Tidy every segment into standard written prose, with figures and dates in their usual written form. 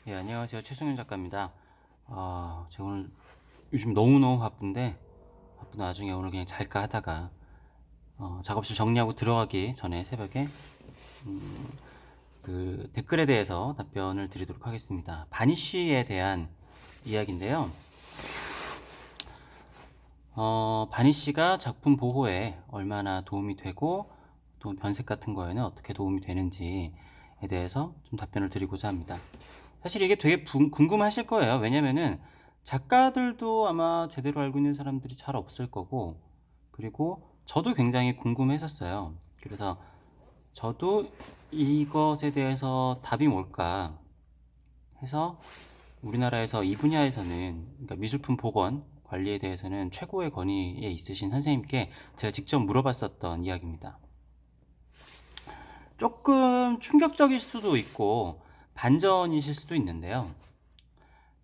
예, 안녕하세요. 최승윤 작가입니다. 제가 오늘 요즘 너무너무 바쁜 와중에 오늘 그냥 잘까 하다가 작업실 정리하고 들어가기 전에 새벽에 그 댓글에 대해서 답변을 드리도록 하겠습니다. 바니쉬에 대한 이야기인데요. 바니쉬가 작품 보호에 얼마나 도움이 되고 또 변색 같은 거에는 어떻게 도움이 되는지에 대해서 좀 답변을 드리고자 합니다. 사실 이게 되게 궁금하실 거예요. 왜냐면은 작가들도 아마 제대로 알고 있는 사람들이 잘 없을 거고, 그리고 저도 굉장히 궁금했었어요. 그래서 저도 이것에 대해서 답이 뭘까 해서 우리나라에서 이 분야에서는, 그러니까 미술품 복원 관리에 대해서는 최고의 권위에 있으신 선생님께 제가 직접 물어봤었던 이야기입니다. 조금 충격적일 수도 있고 반전이실 수도 있는데요.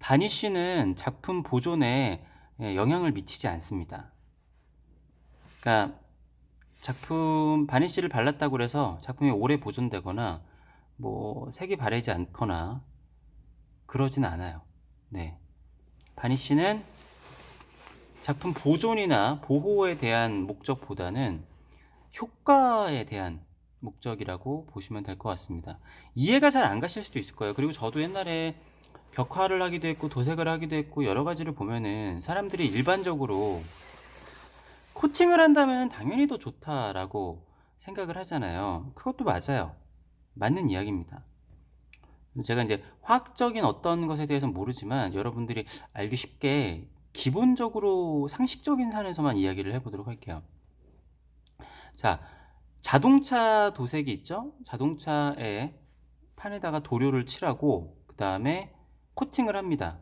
바니쉬는 작품 보존에 영향을 미치지 않습니다. 그러니까 작품 바니쉬를 발랐다고 해서 작품이 오래 보존되거나 뭐 색이 바래지 않거나 그러진 않아요. 네. 바니쉬는 작품 보존이나 보호에 대한 목적보다는 효과에 대한 목적이라고 보시면 될 것 같습니다. 이해가 잘 안 가실 수도 있을 거예요. 그리고 저도 옛날에 벽화를 하기도 했고 도색을 하기도 했고 여러 가지를 보면은 사람들이 일반적으로 코팅을 한다면 당연히 더 좋다라고 생각을 하잖아요. 그것도 맞아요. 맞는 이야기입니다. 제가 이제 화학적인 어떤 것에 대해서는 모르지만 여러분들이 알기 쉽게 기본적으로 상식적인 선에서만 이야기를 해보도록 할게요. 자, 자동차 도색이 있죠? 자동차에 판에다가 도료를 칠하고 그 다음에 코팅을 합니다.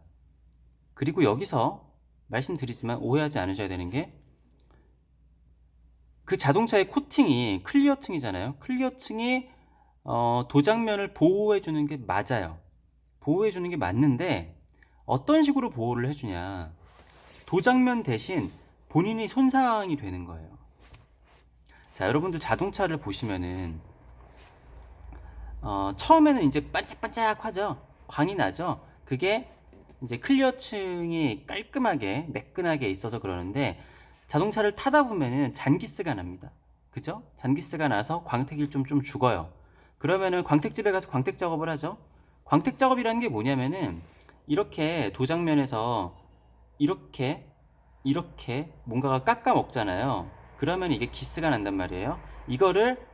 그리고 여기서 말씀드리지만 오해하지 않으셔야 되는 게 그 자동차의 코팅이 클리어층이잖아요. 클리어층이 도장면을 보호해 주는 게 맞아요. 보호해 주는 게 맞는데 어떤 식으로 보호를 해주냐, 도장면 대신 본인이 손상이 되는 거예요. 자, 여러분들 자동차를 보시면은 처음에는 이제 반짝반짝하죠. 광이 나죠. 그게 이제 클리어층이 깔끔하게 매끈하게 있어서 그러는데 자동차를 타다 보면은 잔기스가 납니다. 그죠? 잔기스가 나서 광택이 좀 죽어요. 그러면은 광택집에 가서 광택 작업을 하죠. 광택 작업이라는 게 뭐냐면은 이렇게 도장면에서 이렇게 뭔가가 깎아 먹잖아요. 그러면 이게 기스가 난단 말이에요. 이거를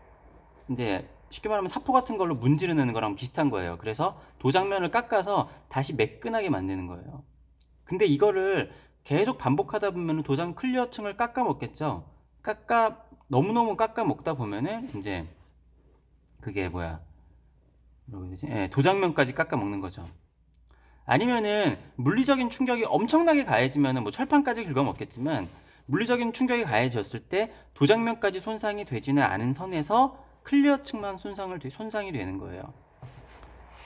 이제 쉽게 말하면 사포 같은 걸로 문지르는 거랑 비슷한 거예요. 그래서 도장면을 깎아서 다시 매끈하게 만드는 거예요. 근데 이거를 계속 반복하다 보면 도장 클리어층을 깎아 먹겠죠. 너무너무 깎아 먹다 보면은 이제 그게 뭐라고 해야 되지? 예, 도장면까지 깎아 먹는 거죠. 아니면은 물리적인 충격이 엄청나게 가해지면은 뭐 철판까지 긁어 먹겠지만 물리적인 충격이 가해졌을 때 도장면까지 손상이 되지는 않은 선에서 클리어층만 손상이 되는 거예요.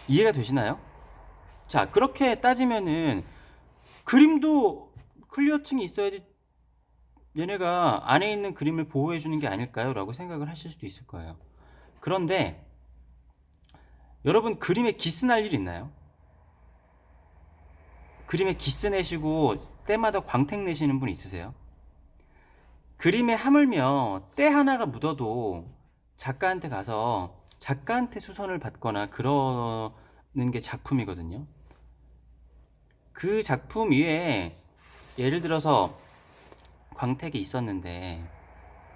이해가 되시나요? 자, 그렇게 따지면은 그림도 클리어층이 있어야지 얘네가 안에 있는 그림을 보호해 주는 게 아닐까요? 라고 생각을 하실 수도 있을 거예요. 그런데 여러분 그림에 기스 날 일 있나요? 그림에 기스 내시고 때마다 광택 내시는 분 있으세요? 그림에 하물며 때 하나가 묻어도 작가한테 가서 작가한테 수선을 받거나 그러는 게 작품이거든요. 그 작품 위에 예를 들어서 광택이 있었는데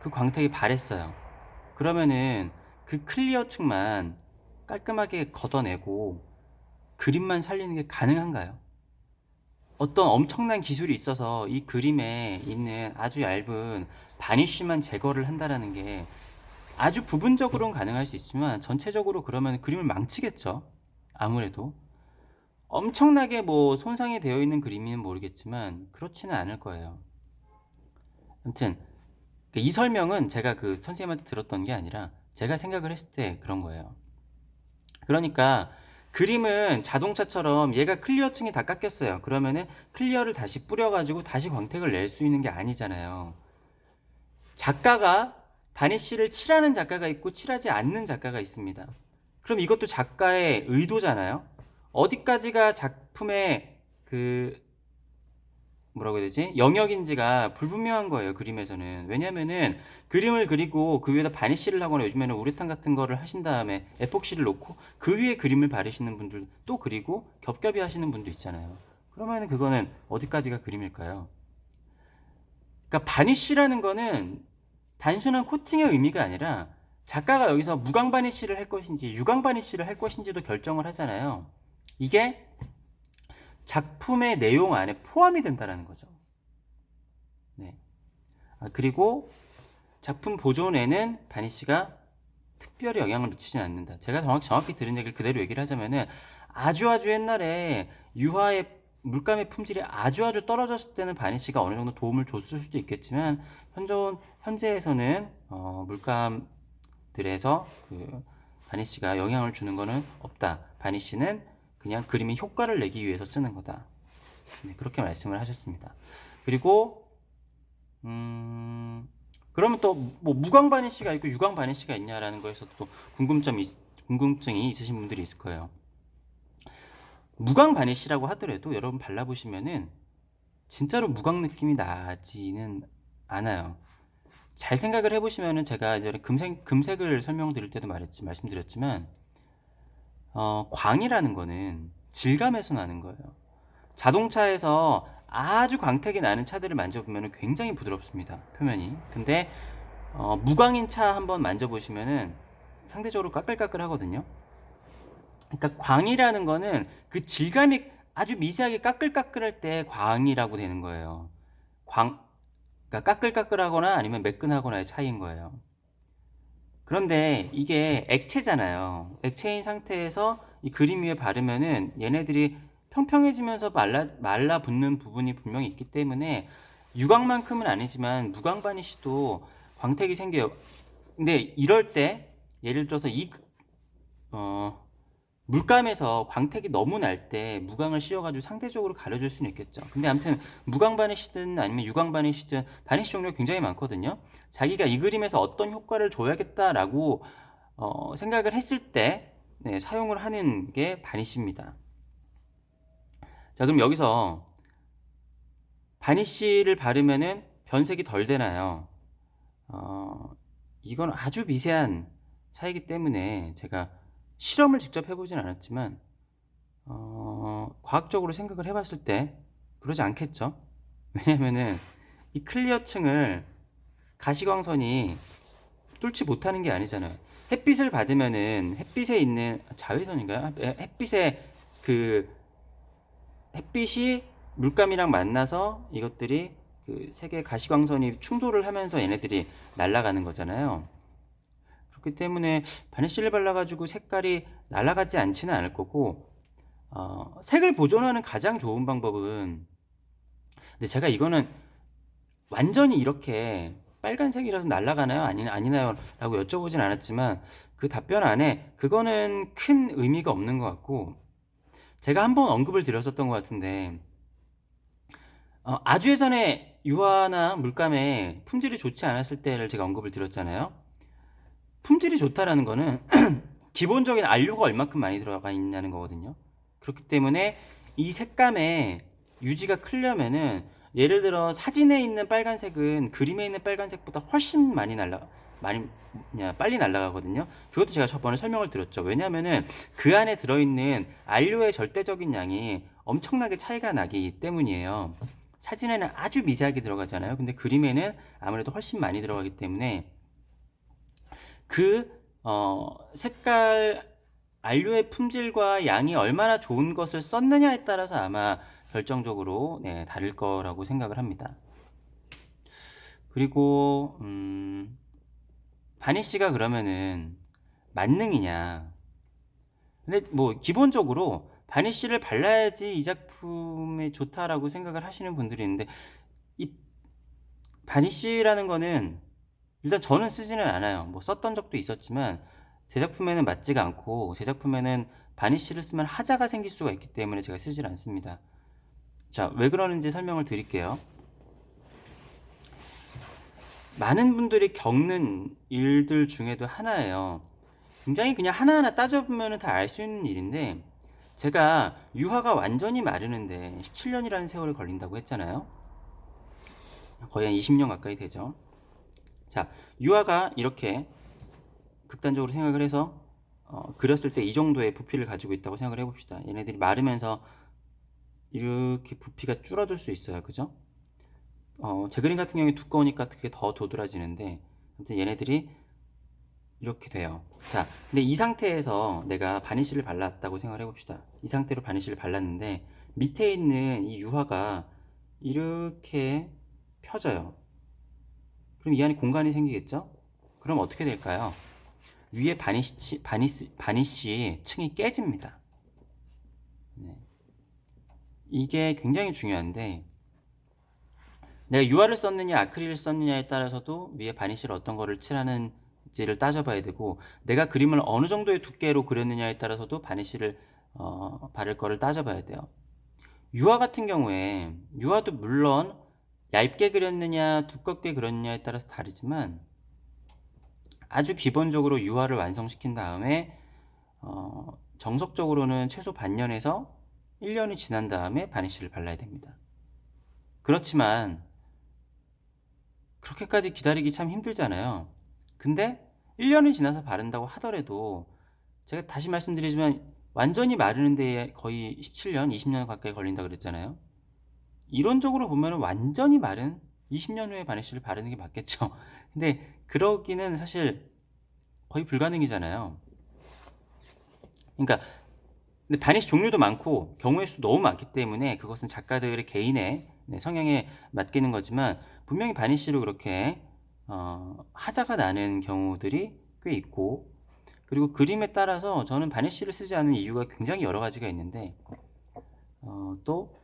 그 광택이 바랬어요. 그러면은 그 클리어 층만 깔끔하게 걷어내고 그림만 살리는 게 가능한가요? 어떤 엄청난 기술이 있어서 이 그림에 있는 아주 얇은 바니쉬만 제거를 한다라는 게 아주 부분적으로는 가능할 수 있지만 전체적으로 그러면 그림을 망치겠죠. 아무래도 엄청나게 뭐 손상이 되어 있는 그림이면 모르겠지만 그렇지는 않을 거예요. 아무튼 이 설명은 제가 그 선생님한테 들었던 게 아니라 제가 생각을 했을 때 그런 거예요. 그러니까 그림은 자동차처럼 얘가 클리어층이 다 깎였어요. 그러면은 클리어를 다시 뿌려가지고 다시 광택을 낼 수 있는 게 아니잖아요. 작가가 바니쉬를 칠하는 작가가 있고 칠하지 않는 작가가 있습니다. 그럼 이것도 작가의 의도잖아요. 어디까지가 작품의 뭐라고 해야 되지? 영역인지가 불분명한 거예요, 그림에서는. 왜냐면은 그림을 그리고 그 위에다 바니쉬를 하거나 요즘에는 우레탄 같은 거를 하신 다음에 에폭시를 놓고 그 위에 그림을 바르시는 분들 또 그리고 겹겹이 하시는 분도 있잖아요. 그러면은 그거는 어디까지가 그림일까요? 그러니까 바니쉬라는 거는 단순한 코팅의 의미가 아니라 작가가 여기서 무광 바니쉬를 할 것인지 유광 바니쉬를 할 것인지도 결정을 하잖아요. 이게 작품의 내용 안에 포함이 된다는 거죠. 네. 그리고 작품 보존에는 바니쉬가 특별히 영향을 미치지 않는다. 제가 정확히 들은 얘기를 그대로 얘기를 하자면은 아주 옛날에 유화의 물감의 품질이 아주 떨어졌을 때는 바니쉬가 어느 정도 도움을 줬을 수도 있겠지만 현재에서는 물감들에서 바니쉬가 영향을 주는 거는 없다. 바니쉬는 그냥 그림의 효과를 내기 위해서 쓰는 거다. 네, 그렇게 말씀을 하셨습니다. 그리고 그러면 또 뭐 무광 바니쉬가 있고 유광 바니쉬가 있냐라는 거에서 또 궁금증이 있으신 분들이 있을 거예요. 무광 바니쉬라고 하더라도 여러분 발라보시면은 진짜로 무광 느낌이 나지는 않아요. 잘 생각을 해보시면은 제가 이제 금색을 설명드릴 때도 말씀드렸지만 광이라는 거는 질감에서 나는 거예요. 자동차에서 아주 광택이 나는 차들을 만져보면 굉장히 부드럽습니다, 표면이. 근데 무광인 차 한번 만져보시면은 상대적으로 까끌까끌 하거든요. 그러니까 광이라는 거는 그 질감이 아주 미세하게 까끌까끌할 때 광이라고 되는 거예요. 그러니까 까끌까끌하거나 아니면 매끈하거나의 차이인 거예요. 그런데 이게 액체잖아요. 액체인 상태에서 이 그림 위에 바르면은 얘네들이 평평해지면서 말라 붙는 부분이 분명히 있기 때문에 유광만큼은 아니지만 무광 바니쉬도 광택이 생겨요. 근데 이럴 때 예를 들어서 물감에서 광택이 너무 날 때 무광을 씌워가지고 상대적으로 가려줄 수는 있겠죠. 근데 아무튼 무광 바니쉬든 아니면 유광 바니쉬든 바니쉬 종류가 굉장히 많거든요. 자기가 이 그림에서 어떤 효과를 줘야겠다라고 생각을 했을 때 사용을 하는 게 바니쉬입니다. 자, 그럼 여기서 바니쉬를 바르면은 변색이 덜 되나요? 이건 아주 미세한 차이기 때문에 제가 실험을 직접 해보진 않았지만 과학적으로 생각을 해봤을 때 그러지 않겠죠. 왜냐면은 이 클리어층을 가시광선이 뚫지 못하는 게 아니잖아요. 햇빛을 받으면은 햇빛에 있는 자외선인가요? 햇빛에 그 햇빛이 물감이랑 만나서 이것들이 그 색의 가시광선이 충돌을 하면서 얘네들이 날아가는 거잖아요. 그렇기 때문에 바니쉬를 발라가지고 색깔이 날아가지 않지는 않을 거고 색을 보존하는 가장 좋은 방법은 근데 제가 이거는 완전히 이렇게 빨간색이라서 날아가나요? 아니나요? 라고 여쭤보진 않았지만 그 답변 안에 그거는 큰 의미가 없는 것 같고 제가 한번 언급을 드렸었던 것 같은데 아주 예전에 유화나 물감에 품질이 좋지 않았을 때를 제가 언급을 드렸잖아요. 품질이 좋다라는 거는 기본적인 안료가 얼마큼 많이 들어가 있냐는 거거든요. 그렇기 때문에 이 색감의 유지가 크려면은 예를 들어 사진에 있는 빨간색은 그림에 있는 빨간색보다 훨씬 빨리 날아가거든요. 그것도 제가 저번에 설명을 드렸죠. 왜냐면은 그 안에 들어있는 안료의 절대적인 양이 엄청나게 차이가 나기 때문이에요. 사진에는 아주 미세하게 들어가잖아요. 근데 그림에는 아무래도 훨씬 많이 들어가기 때문에 색깔 안료의 품질과 양이 얼마나 좋은 것을 썼느냐에 따라서 아마 결정적으로 다를 거라고 생각을 합니다. 그리고 바니쉬가 그러면은 만능이냐? 근데 뭐 기본적으로 바니쉬를 발라야지 이 작품에 좋다라고 생각을 하시는 분들이 있는데 이 바니쉬라는 거는 일단 저는 쓰지는 않아요. 뭐 썼던 적도 있었지만 제 작품에는 맞지가 않고 제 작품에는 바니쉬를 쓰면 하자가 생길 수가 있기 때문에 제가 쓰질 않습니다. 자, 왜 그러는지 설명을 드릴게요. 많은 분들이 겪는 일들 중에도 하나예요. 굉장히 그냥 하나하나 따져보면 다 알 수 있는 일인데 제가 유화가 완전히 마르는데 17년이라는 세월이 걸린다고 했잖아요. 거의 한 20년 가까이 되죠. 자, 유화가 이렇게 극단적으로 생각을 해서 그렸을 때 이 정도의 부피를 가지고 있다고 생각을 해봅시다. 얘네들이 마르면서 이렇게 부피가 줄어들 수 있어요. 그죠? 제 그림 같은 경우에 두꺼우니까 그게 더 도드라지는데, 아무튼 얘네들이 이렇게 돼요. 자, 근데 이 상태에서 내가 바니쉬를 발랐다고 생각을 해봅시다. 이 상태로 바니쉬를 발랐는데 밑에 있는 이 유화가 이렇게 펴져요. 그럼 이 안에 공간이 생기겠죠? 그럼 어떻게 될까요? 위에 바니쉬 층이 깨집니다. 네. 이게 굉장히 중요한데, 내가 유화를 썼느냐 아크릴을 썼느냐에 따라서도 위에 바니쉬를 어떤 거를 칠하는지를 따져봐야 되고, 내가 그림을 어느 정도의 두께로 그렸느냐에 따라서도 바니쉬를 바를 거를 따져봐야 돼요. 유화 같은 경우에 유화도 물론 얇게 그렸느냐 두껍게 그렸느냐에 따라서 다르지만, 아주 기본적으로 유화를 완성시킨 다음에 정석적으로는 최소 반년에서 1년이 지난 다음에 바니쉬를 발라야 됩니다. 그렇지만 그렇게까지 기다리기 참 힘들잖아요. 근데 1년이 지나서 바른다고 하더라도, 제가 다시 말씀드리지만 완전히 마르는 데에 거의 17년, 20년 가까이 걸린다 그랬잖아요. 이론적으로 보면 완전히 마른 20년 후에 바니쉬를 바르는 게 맞겠죠. 근데 그러기는 사실 거의 불가능이잖아요. 그러니까 근데 바니쉬 종류도 많고 경우의 수도 너무 많기 때문에 그것은 작가들의 개인의 성향에 맡기는 거지만, 분명히 바니쉬로 그렇게 하자가 나는 경우들이 꽤 있고, 그리고 그림에 따라서 저는 바니쉬를 쓰지 않는 이유가 굉장히 여러 가지가 있는데, 또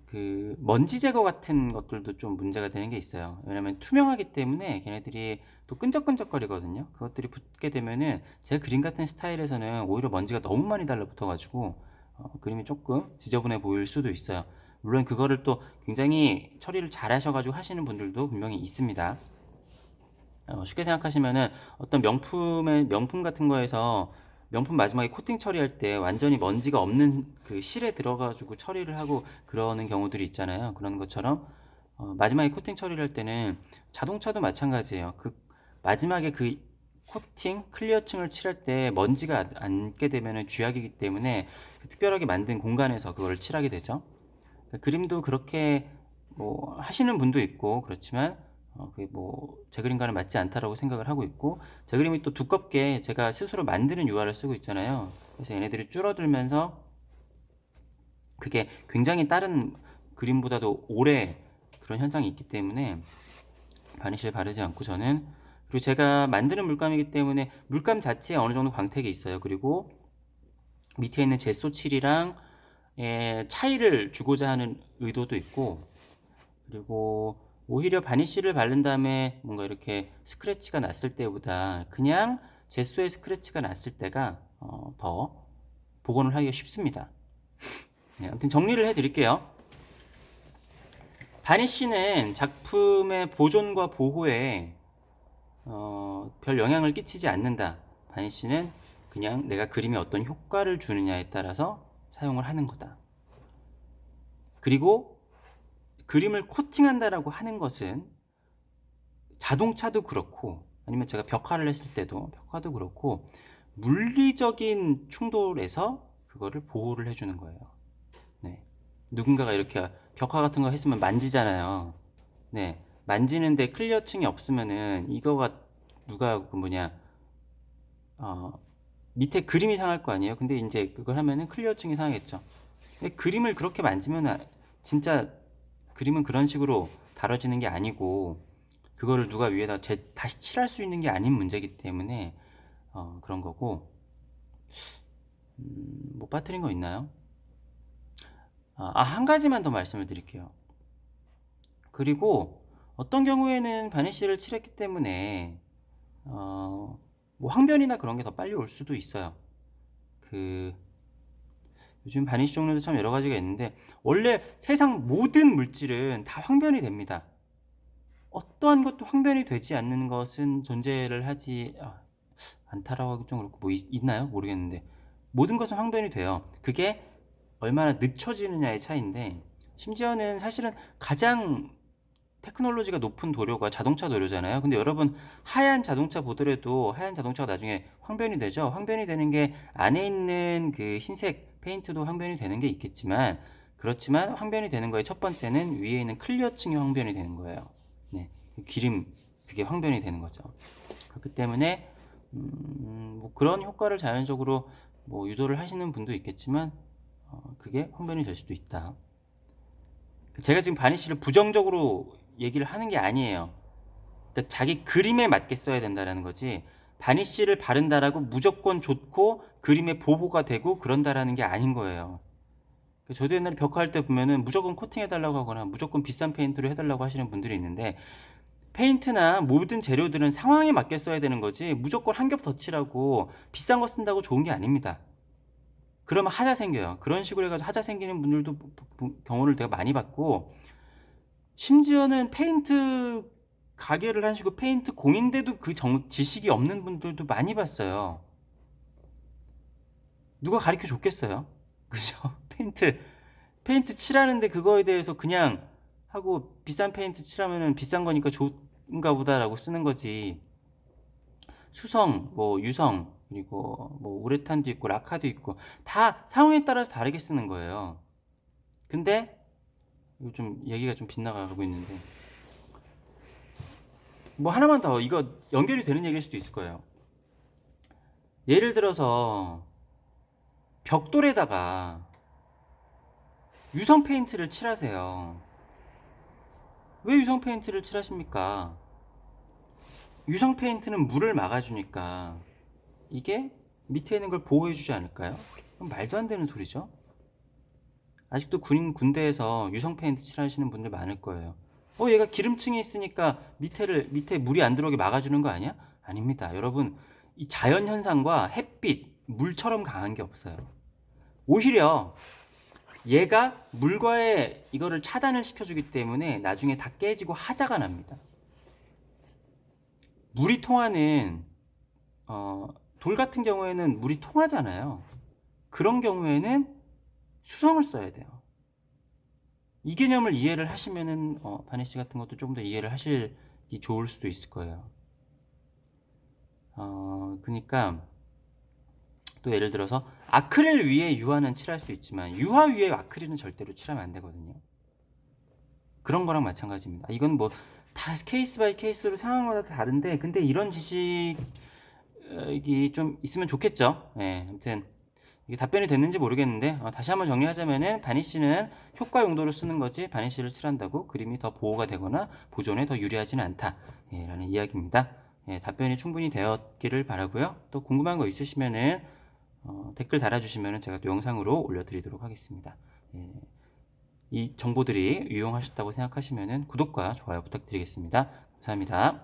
그 먼지 제거 같은 것들도 좀 문제가 되는 게 있어요. 왜냐면 투명하기 때문에 걔네들이 또 끈적끈적거리거든요. 그것들이 붙게 되면은 제 그림 같은 스타일에서는 오히려 먼지가 너무 많이 달라붙어 가지고 그림이 조금 지저분해 보일 수도 있어요. 물론 그거를 또 굉장히 처리를 잘 하셔가지고 하시는 분들도 분명히 있습니다. 쉽게 생각하시면은 어떤 명품 같은 거에서 명품 마지막에 코팅 처리할 때 완전히 먼지가 없는 그 실에 들어가지고 처리를 하고 그러는 경우들이 있잖아요. 그런 것처럼 마지막에 코팅 처리를 할 때는 자동차도 마찬가지예요. 그 마지막에 그 코팅 클리어층을 칠할 때 먼지가 앉게 되면은 쥐약이기 때문에 그 특별하게 만든 공간에서 그걸 칠하게 되죠. 그림도 그렇게 뭐 하시는 분도 있고, 그렇지만 그게 뭐 제 그림과는 맞지 않다라고 생각을 하고 있고, 제 그림이 또 두껍게 제가 스스로 만드는 유화를 쓰고 있잖아요. 그래서 얘네들이 줄어들면서 그게 굉장히 다른 그림보다도 오래 그런 현상이 있기 때문에 바니쉬를 바르지 않고 저는, 그리고 제가 만드는 물감이기 때문에 물감 자체에 어느 정도 광택이 있어요. 그리고 밑에 있는 제소칠이랑 차이를 주고자 하는 의도도 있고, 그리고 오히려 바니쉬를 바른 다음에 뭔가 이렇게 스크래치가 났을 때보다 그냥 제소의 스크래치가 났을 때가 더 복원을 하기가 쉽습니다. 네, 아무튼 정리를 해드릴게요. 바니쉬는 작품의 보존과 보호에 별 영향을 끼치지 않는다. 바니쉬는 그냥 내가 그림에 어떤 효과를 주느냐에 따라서 사용을 하는 거다. 그리고 그림을 코팅한다라고 하는 것은 자동차도 그렇고, 아니면 제가 벽화를 했을 때도 벽화도 그렇고, 물리적인 충돌에서 그거를 보호를 해주는 거예요. 네. 누군가가 이렇게 벽화 같은 거 했으면 만지잖아요. 네. 만지는데 클리어층이 없으면은 이거가 누가 그 뭐냐 어, 밑에 그림이 상할 거 아니에요. 근데 이제 그걸 하면은 클리어층이 상하겠죠. 근데 그림을 그렇게 만지면 진짜 그림은 그런 식으로 다뤄지는 게 아니고, 그거를 누가 위에다 다시 칠할 수 있는 게 아닌 문제이기 때문에 그런 거고. 못 빠뜨린 거 있나요? 한 가지만 더 말씀을 드릴게요. 그리고 어떤 경우에는 바니쉬를 칠했기 때문에 뭐 황변이나 그런 게 더 빨리 올 수도 있어요. 그 요즘 바니쉬 종류도 참 여러 가지가 있는데, 원래 세상 모든 물질은 다 황변이 됩니다. 어떠한 것도 황변이 되지 않는 것은 존재를 하지 않다라고 하기 좀 그렇고, 뭐 있나요? 모르겠는데 모든 것은 황변이 돼요. 그게 얼마나 늦춰지느냐의 차이인데, 심지어는 사실은 가장 테크놀로지가 높은 도료가 자동차 도료잖아요. 근데 여러분, 하얀 자동차 보더라도 하얀 자동차가 나중에 황변이 되죠. 황변이 되는 게 안에 있는 그 흰색 페인트도 황변이 되는 게 있겠지만, 그렇지만 황변이 되는 거의 첫 번째는 위에 있는 클리어층이 황변이 되는 거예요. 네, 기름, 그게 황변이 되는 거죠. 그렇기 때문에 뭐 그런 효과를 자연적으로 뭐 유도를 하시는 분도 있겠지만, 그게 황변이 될 수도 있다. 제가 지금 바니쉬를 부정적으로 얘기를 하는 게 아니에요. 그러니까 자기 그림에 맞게 써야 된다는 거지, 바니쉬를 바른다라고 무조건 좋고 그림에 보호가 되고 그런다라는 게 아닌 거예요. 저도 옛날에 벽화할 때 보면은 무조건 코팅해달라고 하거나 무조건 비싼 페인트로 해달라고 하시는 분들이 있는데, 페인트나 모든 재료들은 상황에 맞게 써야 되는 거지 무조건 한 겹 덧칠하고 비싼 거 쓴다고 좋은 게 아닙니다. 그러면 하자 생겨요. 그런 식으로 해가지고 하자 생기는 분들도 경우를 내가 많이 봤고, 심지어는 페인트 가게를 하시고 페인트 공인데도 그 지식이 없는 분들도 많이 봤어요. 누가 가르쳐 줬겠어요? 그죠? 페인트 칠하는데 그거에 대해서 그냥 하고, 비싼 페인트 칠하면은 비싼 거니까 좋은가 보다라고 쓰는 거지. 수성, 뭐 유성, 그리고 뭐 우레탄도 있고 라카도 있고 다 상황에 따라서 다르게 쓰는 거예요. 근데 이거 좀 얘기가 좀 빗나가고 있는데, 뭐 하나만 더, 이거 연결이 되는 얘기일 수도 있을 거예요. 예를 들어서 벽돌에다가 유성 페인트를 칠하세요. 왜 유성 페인트를 칠하십니까? 유성 페인트는 물을 막아주니까 이게 밑에 있는 걸 보호해주지 않을까요? 말도 안 되는 소리죠. 아직도 군대에서 유성 페인트 칠하시는 분들 많을 거예요. 얘가 기름층이 있으니까 밑에 물이 안 들어오게 막아주는 거 아니야? 아닙니다. 여러분, 이 자연 현상과 햇빛, 물처럼 강한 게 없어요. 오히려 얘가 물과의 이거를 차단을 시켜주기 때문에 나중에 다 깨지고 하자가 납니다. 물이 통하는 돌 같은 경우에는 물이 통하잖아요. 그런 경우에는 수성을 써야 돼요. 이 개념을 이해를 하시면은 바니쉬 같은 것도 조금 더 이해를 하시기 좋을 수도 있을 거예요. 그러니까 또 예를 들어서 아크릴 위에 유화는 칠할 수 있지만 유화 위에 아크릴은 절대로 칠하면 안 되거든요. 그런 거랑 마찬가지입니다. 이건 뭐 다 케이스 바이 케이스로 상황마다 다른데, 근데 이런 지식이 좀 있으면 좋겠죠. 네, 아무튼 이게 답변이 됐는지 모르겠는데, 다시 한번 정리하자면은 바니쉬는 효과 용도로 쓰는 거지 바니쉬를 칠한다고 그림이 더 보호가 되거나 보존에 더 유리하지는 않다, 라는 이야기입니다. 답변이 충분히 되었기를 바라고요. 또 궁금한 거 있으시면은 댓글 달아주시면은 제가 또 영상으로 올려드리도록 하겠습니다. 이 정보들이 유용하셨다고 생각하시면은 구독과 좋아요 부탁드리겠습니다. 감사합니다.